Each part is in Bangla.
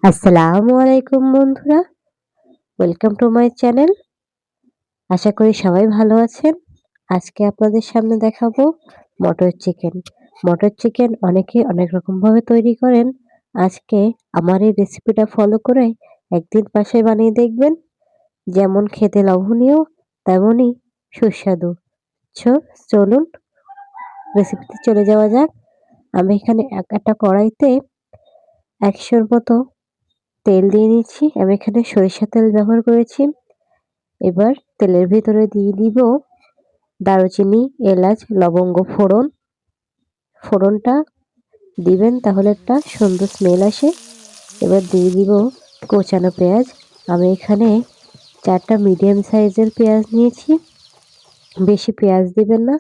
আসসালামু আলাইকুম বন্ধুরা, ওয়েলকাম টু মাই চ্যানেল। আশা করি সবাই ভালো আছেন। আজকে আপনাদের সামনে দেখাবো মটর চিকেন। মটর চিকেন অনেকে অনেক রকমভাবে তৈরি করেন। আজকে আমার এই রেসিপিটা ফলো করে একদিন বাসায় বানিয়ে দেখবেন। যেমন খেতে লোভনীয় তেমনই সুস্বাদু। সো চলুন রেসিপিতে চলে যাওয়া যাক। আমি এখানে একটা কড়াইতে ১০০ মতো তেল দিয়ে নিচ্ছি। আমি এখানে সরিষার তেল ব্যবহার করেছি। এবার তেলের ভিতরে দিয়ে দিব দারুচিনি, এলাচ, লবঙ্গ ফোড়ন। ফোড়নটা দিবেন তাহলে একটা সুন্দর স্মেল আসে। এবার দিয়ে দিব কোচানো পেঁয়াজ। আমি এখানে ৪টা মিডিয়াম সাইজের পেঁয়াজ নিয়েছি। বেশি পেঁয়াজ দিবেন না,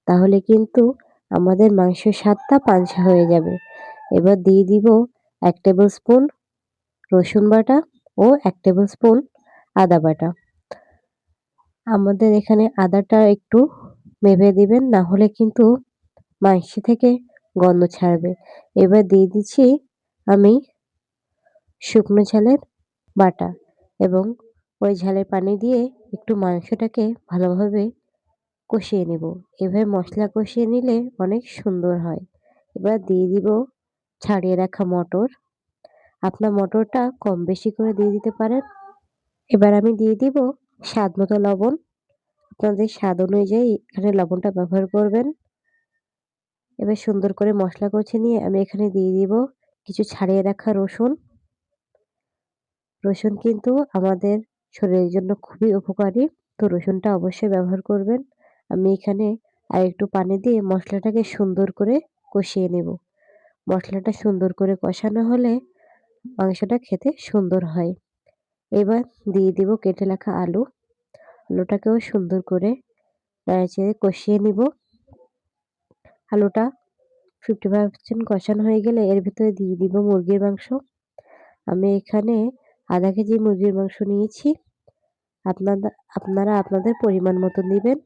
তাহলে কিন্তু আমাদের মাংসের স্বাদটা পানসে হয়ে যাবে। এবার দিয়ে দিব ১ টেবিল স্পুন রসুন বাটা ও ১ টেবিল স্পুন আদা বাটা। আমাদের এখানে আদাটা একটু ভেবে দিবেন, না হলে কিন্তু মাংস থেকে গন্ধ ছাড়বে। এবার দিয়ে দিচ্ছি আমি শুকনো ঝালের বাটা এবং ওই ঝালের পানি দিয়ে একটু মাংসটাকে ভালোভাবে কষিয়ে নেব। এভাবে মশলা কষিয়ে নিলে অনেক সুন্দর হয়। এবার দিয়ে দিব ছাড়িয়ে রাখা মটর। আপনার মটরটা কম বেশি করে দিয়ে দিতে পারেন। এবার আমি দিয়ে দিব স্বাদ মতো লবণ। আপনাদের স্বাদ অনুযায়ী এখানে লবণটা ব্যবহার করবেন। এবার সুন্দর করে মশলা কষিয়ে নিয়ে আমি এখানে দিয়ে দিব কিছু ছাড়িয়ে রাখা রসুন। রসুন কিন্তু আমাদের শরীরের জন্য খুবই উপকারী। তো রসুনটা অবশ্যই ব্যবহার করবেন। আমি এখানে আরেকটু পানি দিয়ে মশলাটাকে সুন্দর করে কষিয়ে নেব। মশলাটা সুন্দর করে কষানো হলে মাংসটা খেতে সুন্দর হয়। এবার দিয়ে দিব কেটে রাখা আলু। আলুটাকেও সুন্দর করে নেড়েচেড়ে কষিয়ে নিব। আলুটা 50% কষানো হয়ে গেলে এর ভিতরে দিয়ে দিব মুরগির মাংস। আমি এখানে ০.৫ কেজি মুরগির মাংস নিয়েছি। আপনারা আপনাদের পরিমাণ মতো নিবেন।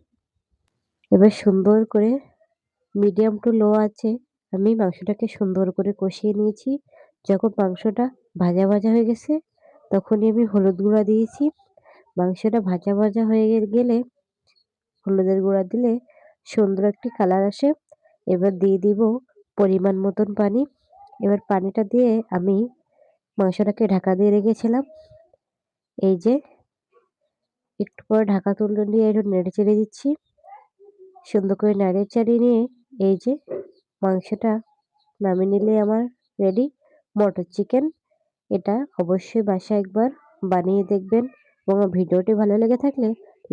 এবার সুন্দর করে মিডিয়াম টু লো আঁচে আমি মাংসটাকে সুন্দর করে কষিয়ে নিয়েছি। যখন মাংসটা ভাজা, ভাজা হয়ে গেছে তখনই আমি হলুদ গুঁড়া দিয়েছি। মাংসটা ভাজা, ভাজা হয়ে গেলে হলুদের গুঁড়া দিলে সুন্দর একটি কালার আসে। এবার দিয়ে দিব পরিমাণ মতন পানি। এবার পানিটা দিয়ে আমি মাংসটাকে ঢাকা দিয়ে রেখেছিলাম। এই যে একটু পরে ঢাকা তুলে নিয়ে একটু নেড়েচেড়ে দিচ্ছি। সুন্দর করে নেড়েচেড়ে নিয়ে এই যে মাংসটা নামিয়ে নিলে আমার রেডি মটর চিকেন। এটা অবশ্যই বাসায় একবার বানিয়ে দেখবেন এবং ভিডিওটি ভালো লেগে থাকলে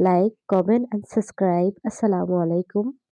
লাইক, কমেন্ট অ্যান্ড সাবস্ক্রাইব। আসসালামু আলাইকুম।